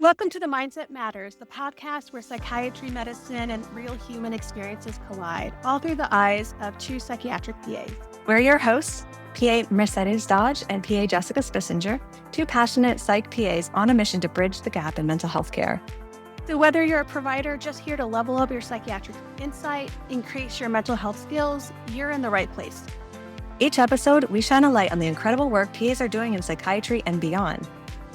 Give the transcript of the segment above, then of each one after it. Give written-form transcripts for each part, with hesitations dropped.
Welcome to the Mindset Matters, the podcast where psychiatry, medicine, and real human experiences collide, all through the eyes of two psychiatric PAs. We're your hosts, PA Mercedes Dodge and PA Jessica Spissinger, two passionate psych PAs on a mission to bridge the gap in mental health care. So whether you're a provider just here to level up your psychiatric insight, increase your mental health skills, you're in the right place. Each episode, we shine a light on the incredible work PAs are doing in psychiatry and beyond.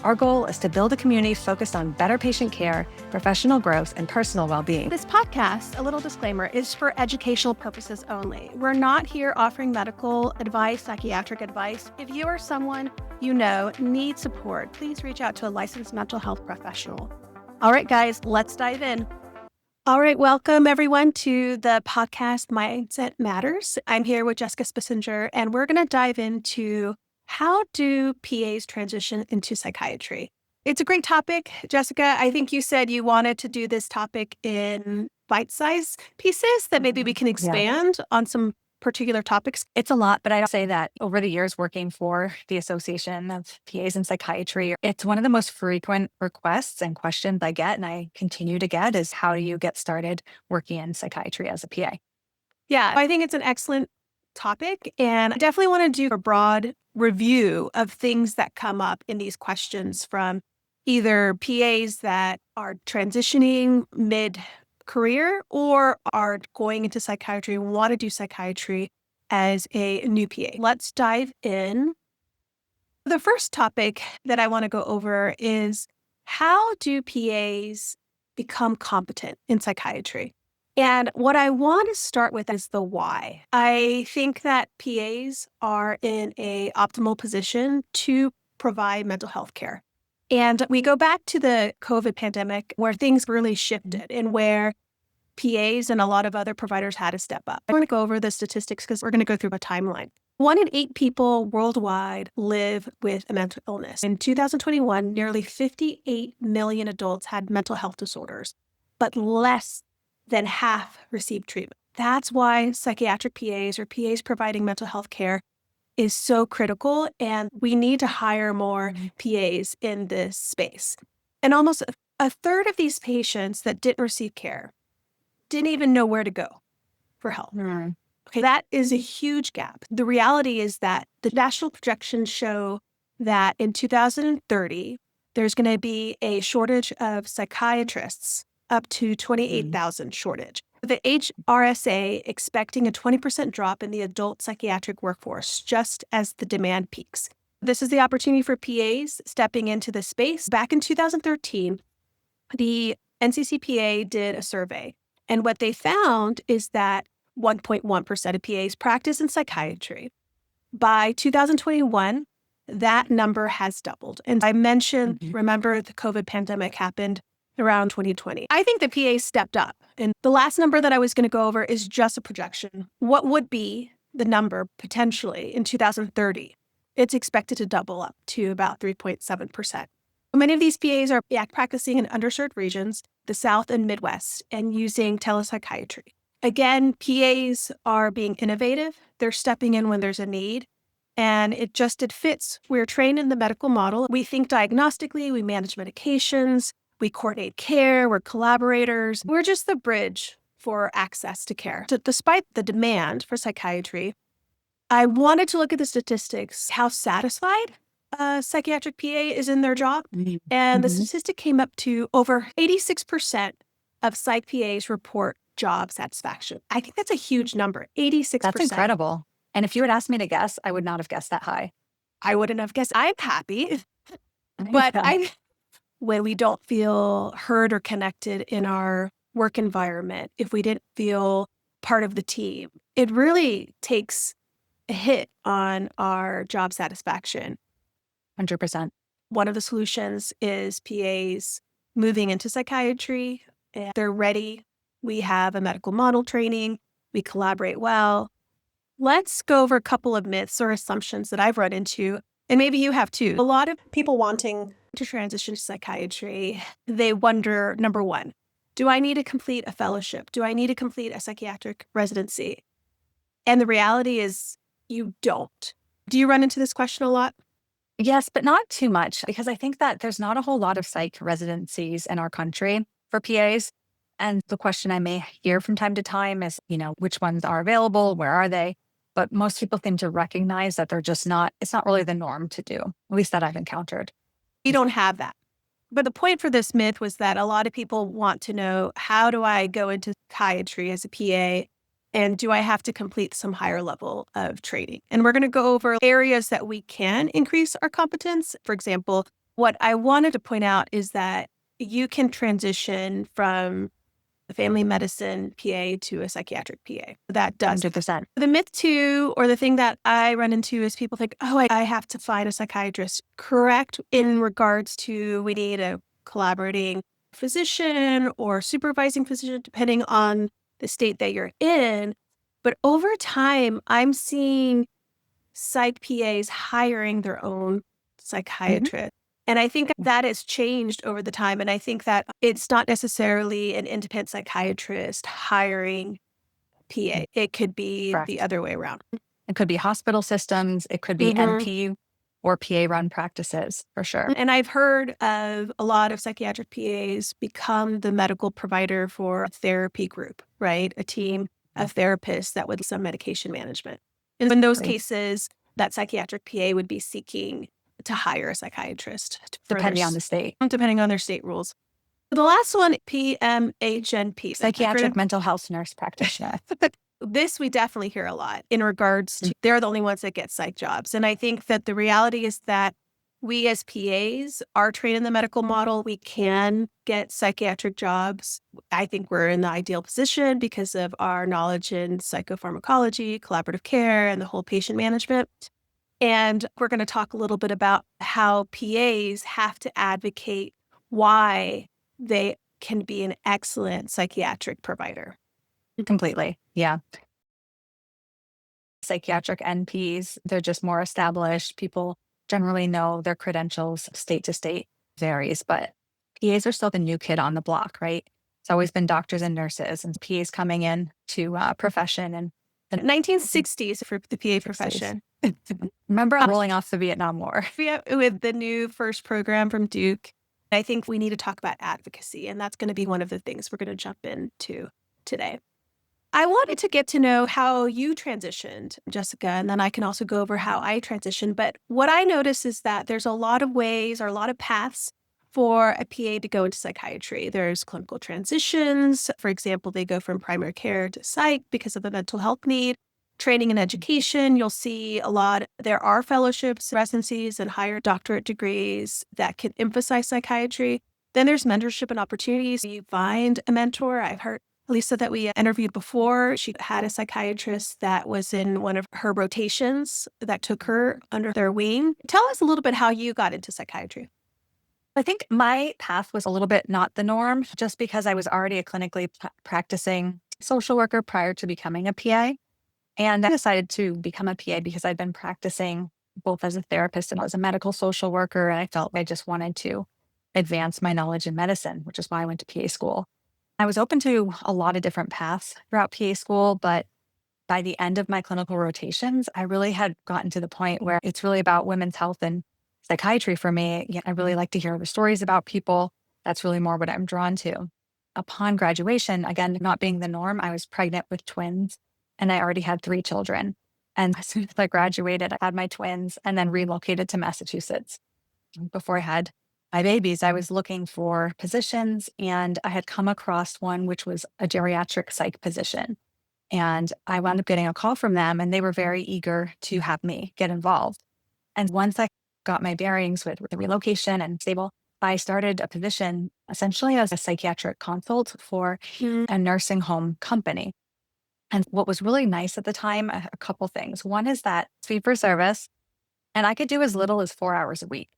Our goal is to build a community focused on better patient care, professional growth, and personal well-being. This podcast, a little disclaimer, is for educational purposes only. We're not here offering medical advice, psychiatric advice. If you or someone you know needs support, please reach out to a licensed mental health professional. All right, guys, let's dive in. All right, welcome everyone to the podcast Mindset Matters. I'm here with Jessica Spissinger, and we're going to dive into how do PAs transition into psychiatry? It's a great topic. Jessica, I think you said you wanted to do this topic in bite-sized pieces that maybe we can expand on some particular topics. It's a lot, but I'd say that over the years working for the Association of PAs in Psychiatry, it's one of the most frequent requests and questions I get, and I continue to get, is how do you get started working in psychiatry as a PA? Yeah, I think it's an excellent topic, and I definitely want to do a broad review of things that come up in these questions from either PAs that are transitioning mid-career or are going into psychiatry and want to do psychiatry as a new PA. Let's dive in. The first topic that I want to go over is how do PAs become competent in psychiatry? And what I want to start with is the why. I think that PAs are in an optimal position to provide mental health care. And we go back to the COVID pandemic where things really shifted and where PAs and a lot of other providers had to step up. I'm going to go over the statistics because we're going to go through a timeline. 1 in 8 people worldwide live with a mental illness. In 2021, nearly 58 million adults had mental health disorders, but less than half received treatment. That's why psychiatric PAs or PAs providing mental health care is so critical, and we need to hire more PAs in this space. And almost a third of these patients that didn't receive care didn't even know where to go for help. Okay, that is a huge gap. The reality is that the national projections show that in 2030, there's going to be a shortage of psychiatrists, up to 28,000 shortage. The HRSA expecting a 20% drop in the adult psychiatric workforce just as the demand peaks. This is the opportunity for PAs stepping into the space. Back in 2013, the NCCPA did a survey, and what they found is that 1.1% of PAs practice in psychiatry. By 2021, that number has doubled. And I mentioned, remember, the COVID pandemic happened around 2020. I think the PA stepped up. And the last number that I was going to go over is just a projection. What would be the number potentially in 2030? It's expected to double up to about 3.7%. Many of these PAs are practicing in underserved regions, the South and Midwest, and using telepsychiatry. Again, PAs are being innovative. They're stepping in when there's a need. And it fits. We're trained in the medical model. We think diagnostically, we manage medications, we coordinate care, we're collaborators. We're just the bridge for access to care. So despite the demand for psychiatry, I wanted to look at the statistics, how satisfied a psychiatric PA is in their job. And the statistic came up to over 86% of psych PAs report job satisfaction. I think that's a huge number, 86%. That's incredible. And if you had asked me to guess, I would not have guessed that high. I wouldn't have guessed. I'm happy, but when we don't feel heard or connected in our work environment, if we didn't feel part of the team, it really takes a hit on our job satisfaction. 100%. One of the solutions is PAs moving into psychiatry. And they're ready. We have a medical model training. We collaborate well. Let's go over a couple of myths or assumptions that I've run into, and maybe you have too. A lot of people wanting to transition to psychiatry, they wonder, number one, do I need to complete a fellowship? Do I need to complete a psychiatric residency? And the reality is you don't. Do you run into this question a lot? Yes, but not too much because I think that there's not a whole lot of psych residencies in our country for PAs. And the question I may hear from time to time is, which ones are available? Where are they? But most people seem to recognize that they're just not, it's not really the norm to do, at least that I've encountered. We don't have that. But the point for this myth was that a lot of people want to know, how do I go into psychiatry as a PA? And do I have to complete some higher level of training? And we're going to go over areas that we can increase our competence. For example, what I wanted to point out is that you can transition from a family medicine PA to a psychiatric PA. That does. 100%. The myth too, or the thing that I run into is people think, oh, I have to find a psychiatrist. Correct, in regards to we need a collaborating physician or supervising physician, depending on the state that you're in. But over time, I'm seeing psych PAs hiring their own Mhm. psychiatrist. And I think that has changed over the time. And I think that it's not necessarily an independent psychiatrist hiring PA. It could be the Correct. other way around. It could be hospital systems, it could be Mhm. NP or PA run practices for sure. And I've heard of a lot of psychiatric PAs become the medical provider for a therapy group, right? A team of therapists that would do some medication management. And in those Right. cases, that psychiatric PA would be seeking to hire a psychiatrist for their, Depending on the state. depending on their state rules. The last one, PMHNP. Psychiatric mental health nurse practitioner. This we definitely hear a lot in regards to they're the only ones that get psych jobs. And I think that the reality is that we as PAs are trained in the medical model. We can get psychiatric jobs. I think we're in the ideal position because of our knowledge in psychopharmacology, collaborative care, and the whole patient management. And we're going to talk a little bit about how PAs have to advocate why they can be an excellent psychiatric provider. Completely. Yeah. Psychiatric NPs, they're just more established. People generally know their credentials. State to state varies, but PAs are still the new kid on the block, right? It's always been doctors and nurses and PAs coming in to profession and the 1960s for the PA 60s. profession. Remember rolling off the Vietnam War. Yeah, with the new first program from Duke, I think we need to talk about advocacy, and that's going to be one of the things we're going to jump into today. I wanted to get to know how you transitioned, Jessica, and then I can also go over how I transitioned. But what I notice is that there's a lot of ways or a lot of paths for a PA to go into psychiatry. There's clinical transitions. For example, they go from primary care to psych because of a mental health need. Training and education, you'll see a lot. There are fellowships, residencies, and higher doctorate degrees that can emphasize psychiatry. Then there's mentorship and opportunities. You find a mentor. I've heard Lisa that we interviewed before, she had a psychiatrist that was in one of her rotations that took her under their wing. Tell us a little bit how you got into psychiatry. I think my path was a little bit not the norm just because I was already a clinically practicing social worker prior to becoming a PA. And I decided to become a PA because I'd been practicing both as a therapist and as a medical social worker. And I felt I just wanted to advance my knowledge in medicine, which is why I went to PA school. I was open to a lot of different paths throughout PA school, but by the end of my clinical rotations, I really had gotten to the point where it's really about women's health and psychiatry for me. Yeah, I really like to hear the stories about people. That's really more what I'm drawn to. Upon graduation, again, not being the norm, I was pregnant with twins and I already had 3 children. And as soon as I graduated, I had my twins and then relocated to Massachusetts. Before I had my babies, I was looking for positions and I had come across one which was a geriatric psych position. And I wound up getting a call from them and they were very eager to have me get involved. And once I got my bearings with the relocation and stable, I started a position essentially as a psychiatric consult for a nursing home company. And what was really nice at the time, a couple things. One is that it's fee for service, and I could do as little as 4 hours a week,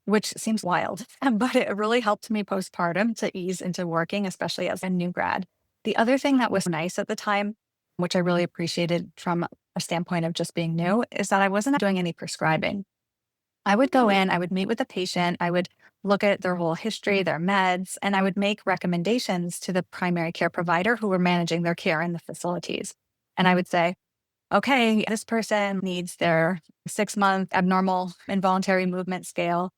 which seems wild, but it really helped me postpartum to ease into working, especially as a new grad. The other thing that was nice at the time, which I really appreciated from a standpoint of just being new, is that I wasn't doing any prescribing. I would go in, I would meet with the patient, I would look at their whole history, their meds, and I would make recommendations to the primary care provider who were managing their care in the facilities. And I would say, okay, this person needs their 6-month abnormal involuntary movement scale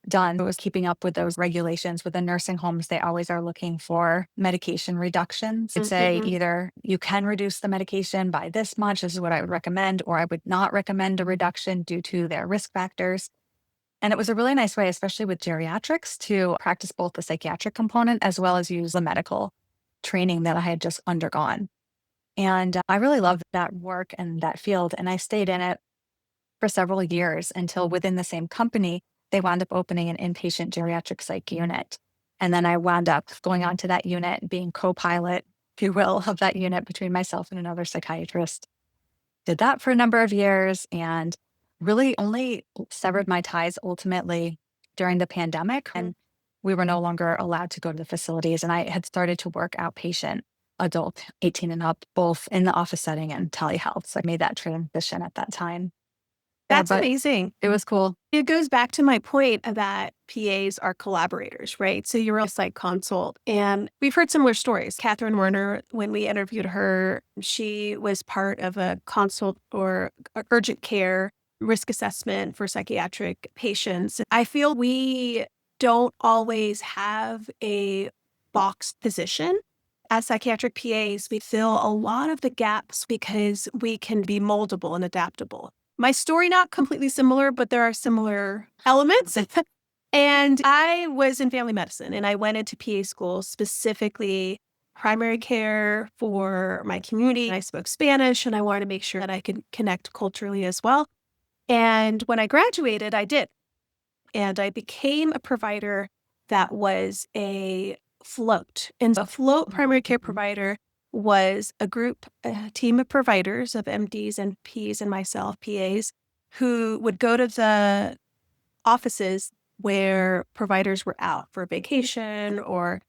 done. It was keeping up with those regulations. With the nursing homes, they always are looking for medication reductions. It'd say Mhm. either you can reduce the medication by this much, this is what I would recommend, or I would not recommend a reduction due to their risk factors. And it was a really nice way, especially with geriatrics, to practice both the psychiatric component as well as use the medical training that I had just undergone. And I really loved that work and that field. And I stayed in it for several years until within the same company, they wound up opening an inpatient geriatric psych unit. And then I wound up going on to that unit, being co pilot, if you will, of that unit between myself and another psychiatrist. Did that for a number of years and really only severed my ties ultimately during the pandemic. And we were no longer allowed to go to the facilities. And I had started to work outpatient, adult 18 and up, both in the office setting and telehealth. So I made that transition at that time. Yeah, That's but amazing. it was cool. It goes back to my point that PAs are collaborators, right? So you're a psych consult, and we've heard similar stories. Catherine Werner, when we interviewed her, she was part of a consult or urgent care risk assessment for psychiatric patients. I feel we don't always have a boxed position. As psychiatric PAs, we fill a lot of the gaps because we can be moldable and adaptable. My story not completely similar, but there are similar elements. And I was in family medicine and I went into PA school, specifically primary care for my community. I spoke Spanish and I wanted to make sure that I could connect culturally as well. And when I graduated, I did. And I became a provider that was a float. And a float primary care provider was a team of providers of MDs and Ps and myself, PAs, who would go to the offices where providers were out for vacation or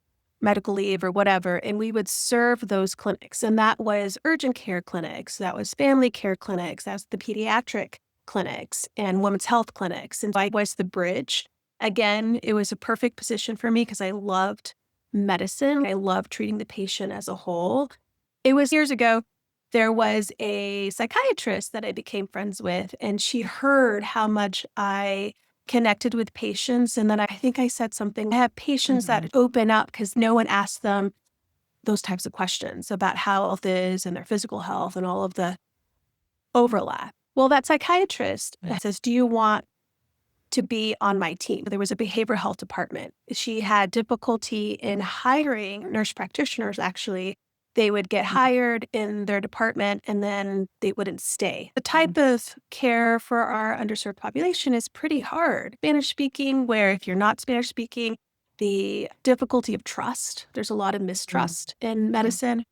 medical leave or whatever. And we would serve those clinics. And that was urgent care clinics, that was family care clinics, that's the pediatric clinics and women's health clinics. And I was the bridge. Again, it was a perfect position for me because I loved medicine. I loved treating the patient as a whole. It was years ago. There was a psychiatrist that I became friends with, and she heard how much I connected with patients. And then I think I said something. I have patients that open up because no one asked them those types of questions about how health is and their physical health and all of the overlap. Well, that psychiatrist says, do you want to be on my team? There was a behavioral health department. She had difficulty in hiring nurse practitioners, actually. They would get hired in their department and then they wouldn't stay. The type of care for our underserved population is pretty hard. Spanish speaking, where if you're not Spanish speaking, the difficulty of trust, there's a lot of mistrust in medicine.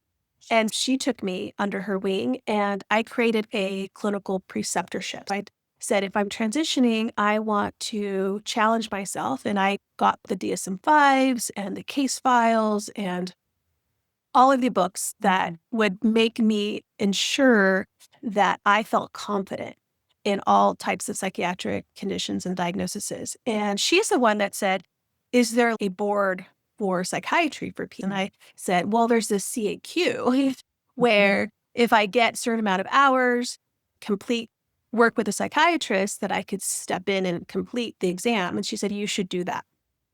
And she took me under her wing and I created a clinical preceptorship. I said, if I'm transitioning, I want to challenge myself. And I got the DSM-5s and the case files and all of the books that would make me ensure that I felt confident in all types of psychiatric conditions and diagnoses. And she's the one that said, is there a board for psychiatry for people? And I said, well, there's this CAQ where if I get a certain amount of hours, complete work with a psychiatrist, that I could step in and complete the exam. And she said, you should do that.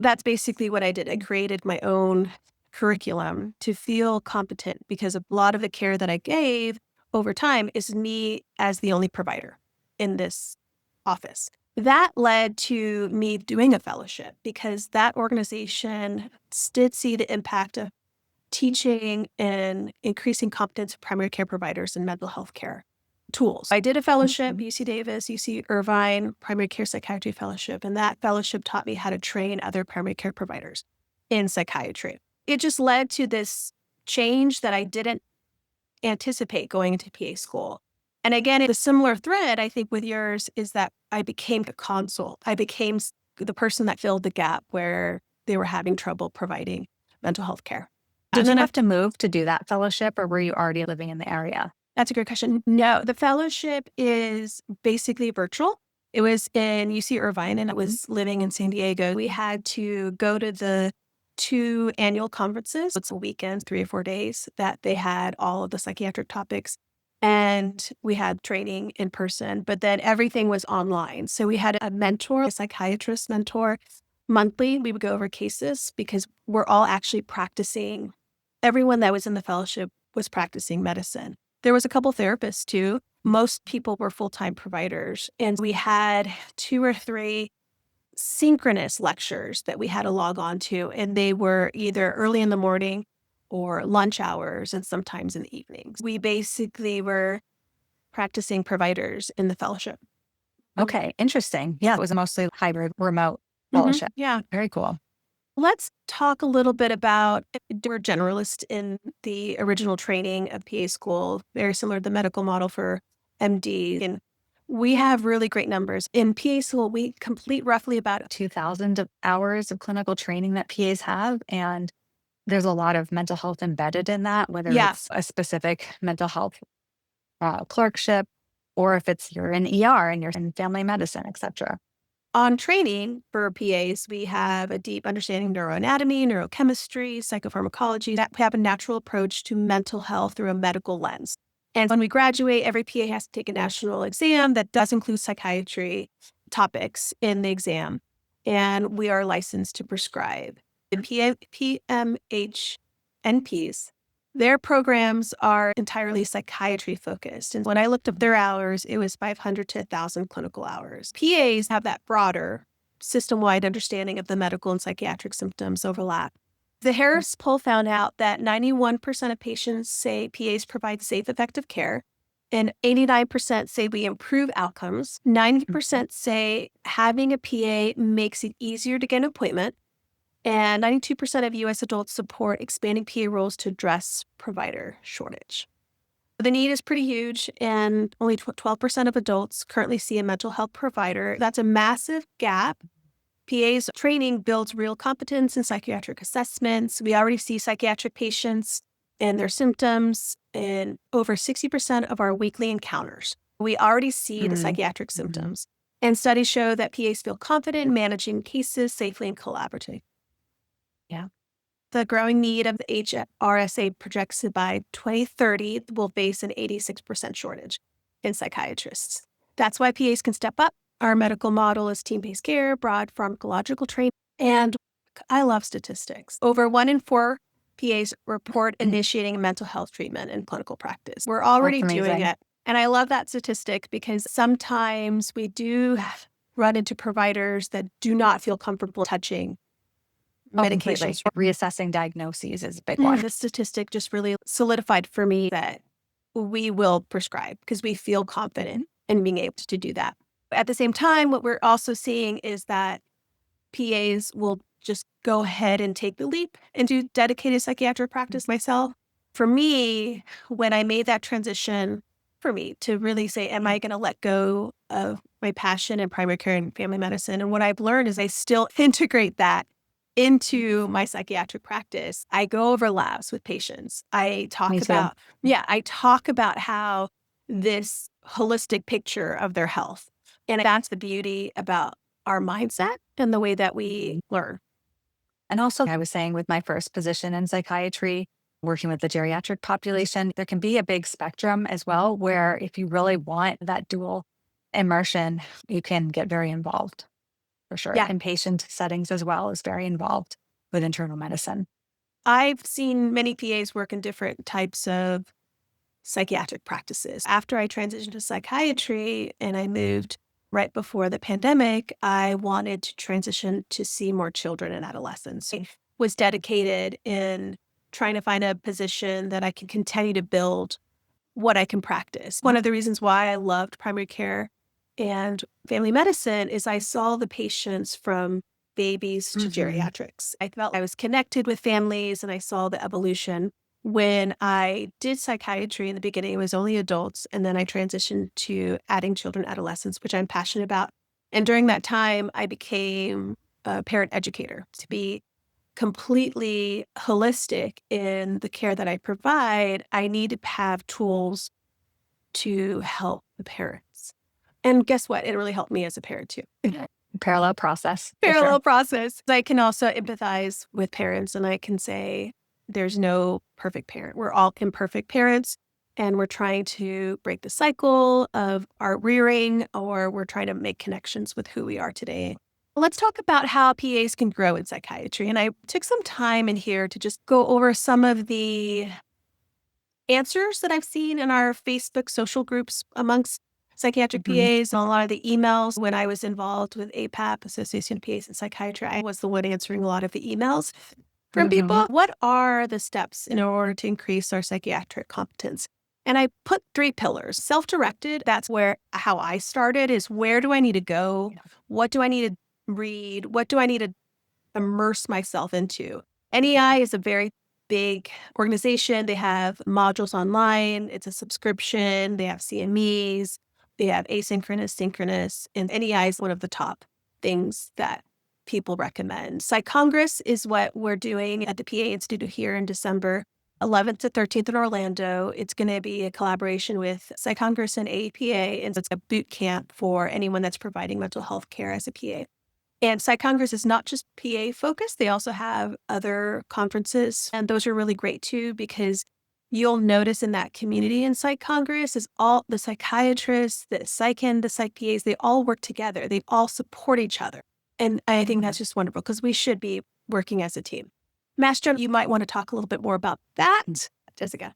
That's basically what I did. I created my own curriculum to feel competent because a lot of the care that I gave over time is me as the only provider in this office. That led to me doing a fellowship because that organization did see the impact of teaching and increasing competence of primary care providers in mental health care tools. I did a fellowship, UC Davis, UC Irvine, primary care psychiatry fellowship, and that fellowship taught me how to train other primary care providers in psychiatry. It just led to this change that I didn't anticipate going into PA school. And again, the similar thread, I think, with yours is that I became the consult. I became the person that filled the gap where they were having trouble providing mental health care. Did you have to move to do that fellowship or were you already living in the area? That's a good question. No, the fellowship is basically virtual. It was in UC Irvine and I was living in San Diego. We had to go to the 2 annual conferences. It's a weekend, 3 or 4 days that they had all of the psychiatric topics and we had training in person, but then everything was online. So we had a mentor, a psychiatrist mentor. Monthly, we would go over cases because we're all actually practicing. Everyone that was in the fellowship was practicing medicine. There was a couple therapists too. Most people were full-time providers. And we had 2 or 3 synchronous lectures that we had to log on to. And they were either early in the morning or lunch hours and sometimes in the evenings. We basically were practicing providers in the fellowship. Okay, interesting. Yeah, it was a mostly hybrid remote fellowship. Yeah. Very cool. Let's talk a little bit about, we're generalists in the original training of PA school, very similar to the medical model for MD. And we have really great numbers. In PA school, we complete roughly about 2,000 hours of clinical training that PAs have. And there's a lot of mental health embedded in that, whether yeah. it's a specific mental health clerkship, or if it's you're in ER and you're in family medicine, et cetera. On training for PAs, we have a deep understanding of neuroanatomy, neurochemistry, psychopharmacology, that we have a natural approach to mental health through a medical lens. And when we graduate, every PA has to take a national exam that does include psychiatry topics in the exam. And we are licensed to prescribe. The PMHNPs, their programs are entirely psychiatry focused. And when I looked up their hours, it was 500 to 1,000 clinical hours. PAs have that broader system-wide understanding of the medical and psychiatric symptoms overlap. The Harris poll found out that 91% of patients say PAs provide safe, effective care, and 89% say we improve outcomes. 90% say having a PA makes it easier to get an appointment. And 92% of U.S. adults support expanding PA roles to address provider shortage. The need is pretty huge, and only 12% of adults currently see a mental health provider. That's a massive gap. PA's training builds real competence in psychiatric assessments. We already see psychiatric patients and their symptoms in over 60% of our weekly encounters. We already see the psychiatric symptoms. And studies show that PAs feel confident in managing cases safely and collaboratively. Yeah. The growing need of the HRSA projects that by 2030 will face an 86% shortage in psychiatrists. That's why PAs can step up. Our medical model is team-based care, broad pharmacological training, and I love statistics. Over 1 in 4 PAs report initiating mental health treatment in clinical practice. We're already doing it. And I love that statistic because sometimes we do run into providers that do not feel comfortable touching medications. Reassessing diagnoses is a big one. The statistic just really solidified for me that we will prescribe because we feel confident in being able to do that. At the same time, what we're also seeing is that PAs will just go ahead and take the leap and do dedicated psychiatric practice myself. For me, when I made that transition for me to really say, am I going to let go of my passion in primary care and family medicine? And what I've learned is I still integrate that into my psychiatric practice. I go over labs with patients. I talk about how this holistic picture of their health. And that's the beauty about our mindset and the way that we learn. And also, I was saying with my first position in psychiatry, working with the geriatric population, there can be a big spectrum as well, where if you really want that dual immersion, you can get very involved for sure. Yeah. And patient settings as well is very involved with internal medicine. I've seen many PAs work in different types of psychiatric practices. After I transitioned to psychiatry and I moved right before the pandemic, I wanted to transition to see more children and adolescents. I was dedicated in trying to find a position that I can continue to build what I can practice. One of the reasons why I loved primary care and family medicine is I saw the patients from babies to geriatrics. I felt I was connected with families and I saw the evolution. When I did psychiatry in the beginning, it was only adults, and then I transitioned to adding children, adolescents, which I'm passionate about. And during that time, I became a parent educator to be completely holistic in the care that I provide. I need to have tools to help the parents. And guess what? It really helped me as a parent too. Parallel process. Parallel process. I can also empathize with parents and I can say, there's no perfect parent. We're all imperfect parents. and we're trying to break the cycle of our rearing, or we're trying to make connections with who we are today. Let's talk about how PAs can grow in psychiatry. And I took some time in here to just go over some of the answers that I've seen in our Facebook social groups amongst psychiatric PAs and a lot of the emails when I was involved with APAP, Association of PAs in Psychiatry. I was the one answering a lot of the emails from people. What are the steps in order to increase our psychiatric competence? And I put 3 pillars. Self-directed, that's how I started, is where do I need to go? What do I need to read? What do I need to immerse myself into? NEI is a very big organization. They have modules online. It's a subscription. They have CMEs. They have asynchronous, synchronous, and NEI is one of the top things that people recommend. Psych Congress is what we're doing at the PA Institute here in December 11th to 13th in Orlando. It's going to be a collaboration with Psych Congress and APA, and it's a boot camp for anyone that's providing mental health care as a PA. And Psych Congress is not just PA focused. They also have other conferences, and those are really great too, because you'll notice in that community in Psych Congress is all the psychiatrists, the psych and the psych PAs, they all work together. They all support each other. And I think that's just wonderful because we should be working as a team. Mass General, you might want to talk a little bit more about that, Jessica.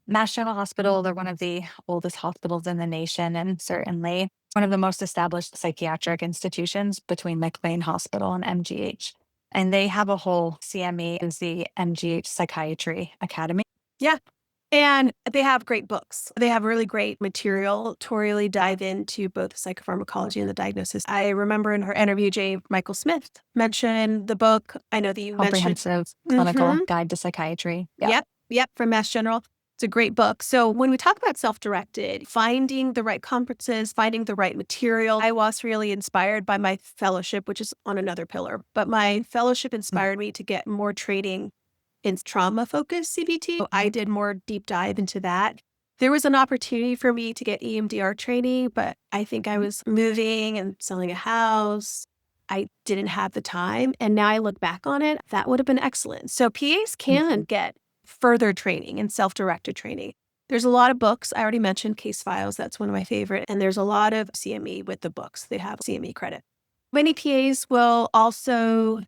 Mass General Hospital, they're one of the oldest hospitals in the nation, and certainly one of the most established psychiatric institutions between McLean Hospital and MGH. And they have a whole CME, is the MGH Psychiatry Academy. Yeah. And they have great books. They have really great material to really dive into both the psychopharmacology and the diagnosis. I remember in her interview, J. Michael Smith mentioned the book. I know that you mentioned Comprehensive Clinical Guide to Psychiatry. Yep, from Mass General. It's a great book. So when we talk about self-directed, finding the right conferences, finding the right material, I was really inspired by my fellowship, which is on another pillar. But my fellowship inspired me to get more training in trauma-focused CBT. So I did more deep dive into that. There was an opportunity for me to get EMDR training, but I think I was moving and selling a house. I didn't have the time. And now I look back on it, that would have been excellent. So PAs can get further training and self-directed training. There's a lot of books. I already mentioned Case Files. That's one of my favorite. And there's a lot of CME with the books. They have CME credit. Many PAs will also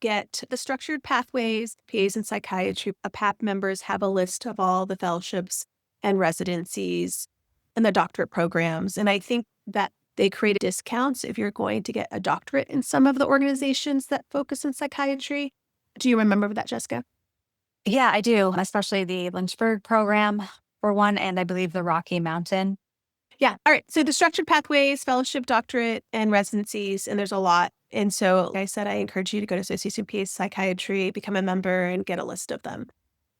get the structured pathways. PAs in psychiatry, PAP members have a list of all the fellowships and residencies and the doctorate programs. And I think that they create discounts if you're going to get a doctorate in some of the organizations that focus in psychiatry. Do you remember that, Jessica? Yeah, I do, especially the Lynchburg program for one, and I believe the Rocky Mountain. Yeah. All right. So the structured pathways, fellowship, doctorate, and residencies, and there's a lot. And so, like I said, I encourage you to go to Association of PA Psychiatry, become a member, and get a list of them.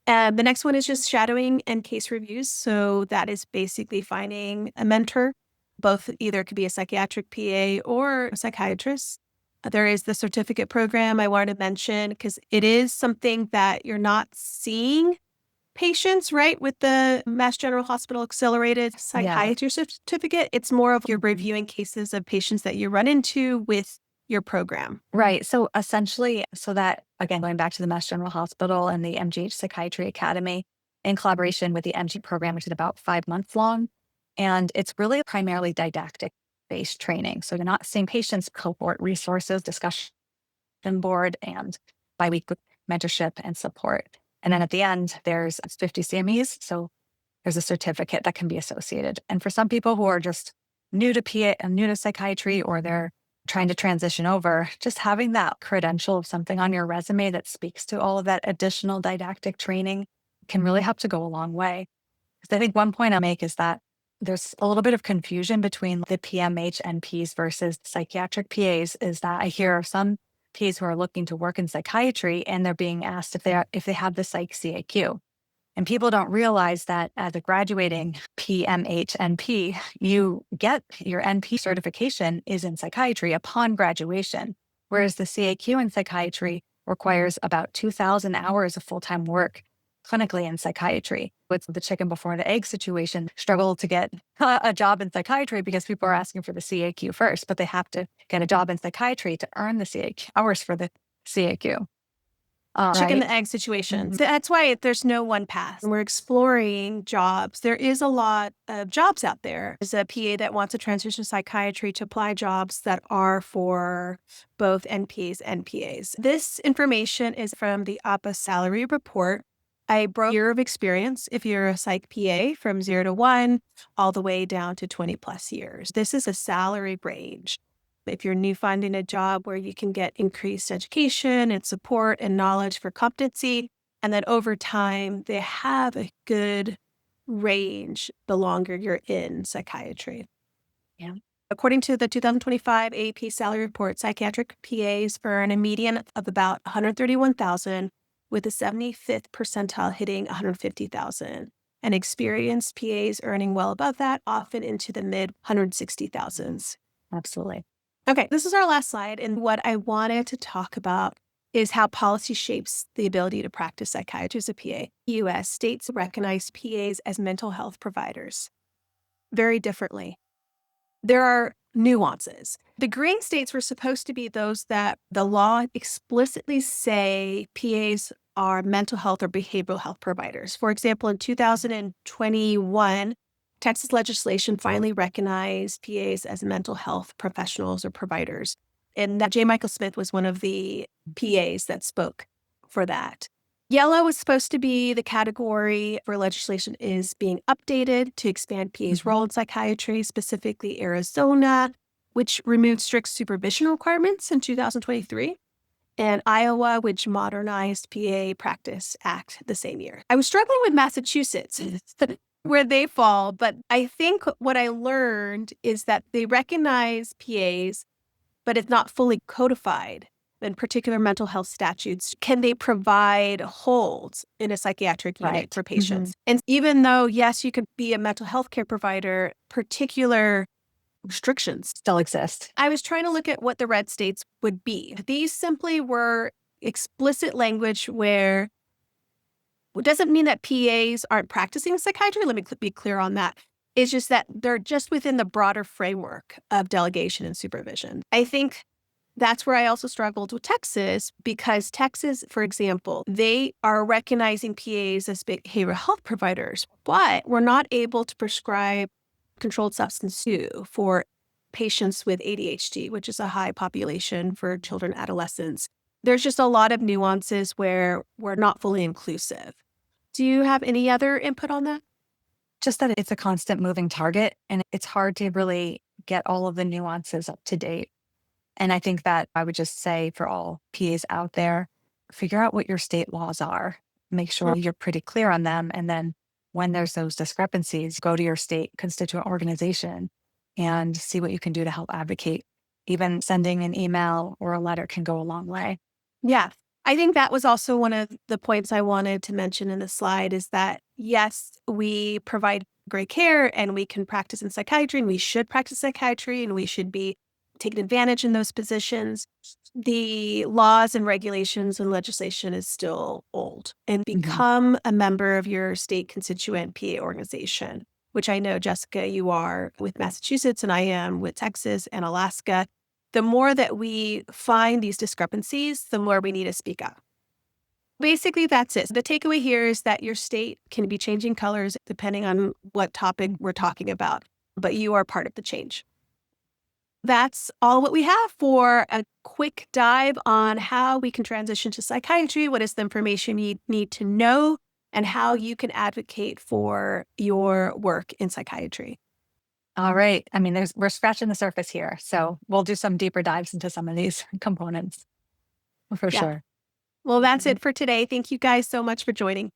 And the next one is just shadowing and case reviews. So that is basically finding a mentor, both either it could be a psychiatric PA or a psychiatrist. There is the certificate program I wanted to mention because it is something that you're not seeing patients, right? With the Mass General Hospital Accelerated Psychiatry Certificate, it's more of you're reviewing cases of patients that you run into with your program. Right. So essentially, so that, again, going back to the Mass General Hospital and the MGH Psychiatry Academy in collaboration with the MG program, which is about 5 months long. And it's really primarily didactic-based training. So you're not seeing patients, cohort resources, discussion board, and biweekly mentorship and support. And then at the end, there's 50 CMEs. So there's a certificate that can be associated. And for some people who are just new to PA and new to psychiatry, or they're trying to transition over, just having that credential of something on your resume that speaks to all of that additional didactic training can really help to go a long way. Because I think one point I'll make is that there's a little bit of confusion between the PMH NPs versus psychiatric PAs, is that I hear of some PAs who are looking to work in psychiatry and they're being asked if they have the psych CAQ. And people don't realize that as a graduating PMH NP, you get your NP certification is in psychiatry upon graduation, whereas the CAQ in psychiatry requires about 2,000 hours of full-time work clinically in psychiatry. With the chicken before the egg situation, struggle to get a job in psychiatry because people are asking for the CAQ first, but they have to get a job in psychiatry to earn the CAQ hours for the CAQ. Chicken Right. and egg situation. So that's why there's no one path. We're exploring jobs. There is a lot of jobs out there. There's a PA that wants to transition psychiatry to apply jobs that are for both NPs and PAs. This information is from the APA salary report. I broke year of experience if you're a psych PA from 0 to 1 all the way down to 20 plus years. This is a salary range. If you're new finding a job where you can get increased education and support and knowledge for competency, and then over time, they have a good range the longer you're in psychiatry. Yeah. According to the 2025 AAP salary report, psychiatric PAs earn a median of about 131,000, with the 75th percentile hitting 150,000. And experienced PAs earning well above that, often into the mid 160,000s. Absolutely. Okay, this is our last slide. And what I wanted to talk about is how policy shapes the ability to practice psychiatry as a PA. US states recognize PAs as mental health providers very differently. There are nuances. The green states were supposed to be those that the law explicitly say PAs are mental health or behavioral health providers. For example, in 2021, Texas legislation finally recognized PAs as mental health professionals or providers. And that J. Michael Smith was one of the PAs that spoke for that. Yellow was supposed to be the category where legislation is being updated to expand PA's role in psychiatry, specifically Arizona, which removed strict supervision requirements in 2023, and Iowa, which modernized PA Practice Act the same year. I was struggling with Massachusetts, where they fall, but I think what I learned is that they recognize PAs, but it's not fully codified in particular mental health statutes. Can they provide holds in a psychiatric unit for patients? And even though, yes, you could be a mental health care provider, particular restrictions Still exist. I was trying to look at what the red states would be. These simply were explicit language where it doesn't mean that PAs aren't practicing psychiatry. Let me be clear on that. It's just that they're just within the broader framework of delegation and supervision. I think that's where I also struggled with Texas, because Texas, for example, they are recognizing PAs as behavioral health providers, but we're not able to prescribe controlled substance use for patients with ADHD, which is a high population for children, adolescents. There's just a lot of nuances where we're not fully inclusive. Do you have any other input on that? Just that it's a constant moving target and it's hard to really get all of the nuances up to date. And I think that I would just say for all PAs out there, figure out what your state laws are. Make sure you're pretty clear on them. And then when there's those discrepancies, go to your state constituent organization and see what you can do to help advocate. Even sending an email or a letter can go a long way. Yeah. I think that was also one of the points I wanted to mention in the slide is that, yes, we provide great care and we can practice in psychiatry and we should practice psychiatry and we should be taking advantage in those positions. The laws and regulations and legislation is still old, and become a member of your state constituent PA organization, which I know, Jessica, you are with Massachusetts and I am with Texas and Alaska. The more that we find these discrepancies, the more we need to speak up. Basically, that's it. The takeaway here is that your state can be changing colors depending on what topic we're talking about, but you are part of the change. That's all what we have for a quick dive on how we can transition to psychiatry, what is the information you need to know, and how you can advocate for your work in psychiatry. All right. I mean, we're scratching the surface here. So we'll do some deeper dives into some of these components for Yeah. sure. Well, that's it for today. Thank you guys so much for joining.